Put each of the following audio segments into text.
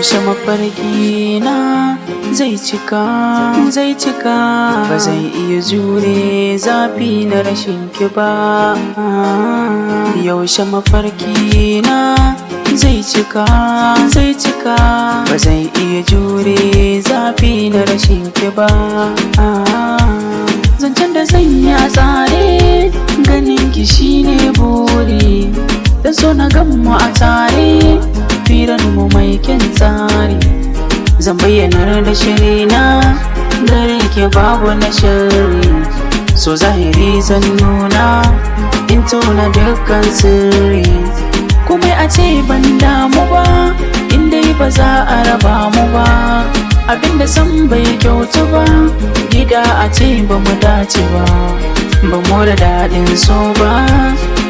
yaushe mafarki na zai cika ba zan iya jure zafi na rashin ki ba. Yaushe mafarki na zai cika ba zan iya jure zafi na rashin ki ba. Zancen da zan yi a tsare ganin ki shine buri, da so na gammu a tare firan mu mai kyan tsari. Zan bayyanar da shirina gare ki babu na shari, so zahiri zan nuna in tona dukkan sirri. Kuma a ce ban damu ba inda ba za a raba mu ba, abinda san bai kyautu ba gida a ce ba mu dace ba. Ba mu da daɗin so ba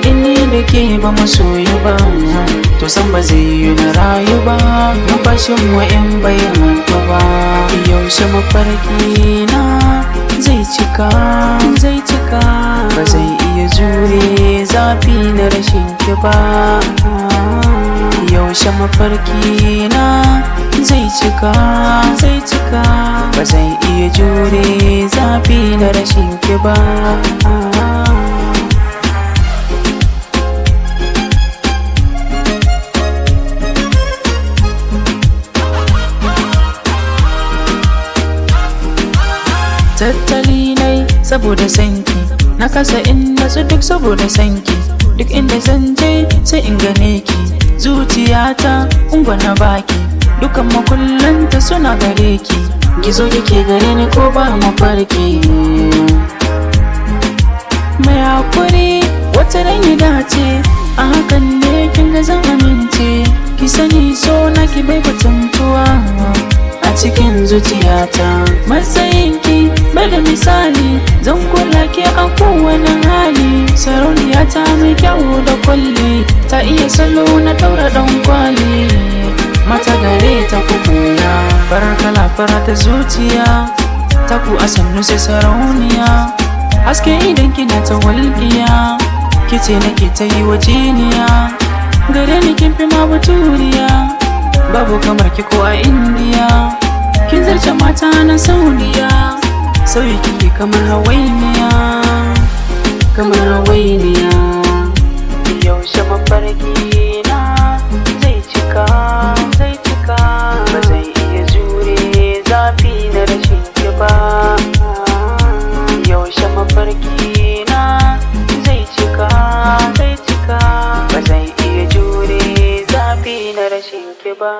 inni da ke ba mu soyu ba, to san ba zai yi na rayu ba numfashin mu in bai mutu ba. Yaushe mafarki na zai cika ba zai iya jure zafi na rashin ki ba. Yaushe mafarki na zai cika ba zai iya jure zafi na rashin ki ba. Tattali nai saboda sanki, na kasa in natsu duk saboda sanki. Duk inda zan je sai in gane ki, zuciyata ungwa na baki, dukan makullanta suna gare ki. Gizo yake gare ni ko ba mafarki, mai hakuri wata ran ya dace, a hakan ne kin ga zan amince. Ki sani so na ki bai kwatantuwa a cikin zuciyata. Matsayinki bai da misali, zan kula ki a kowane hali. Sarauniya ta mai kyau da kwalli, ta iya salo na daura dan kwali. Mata gare ta kukuya, farar kala fara ta zuciya, ta ku a sannu sai sarauniya. Haske idan kina ta walƙiya, kice nake ta yi wa jiniya. Gare ni kin fi ma baturiya, babu kamar ki ko a indiya. Kin zarce mata na sauniya, sauyi kike kamar hawainiya. Yaushe mafarki na zai cika ba zai iya jure zafi na rashin ki ba. Yaushe mafarki na zai cika ba zai iya jure zafi na rashin ki ba.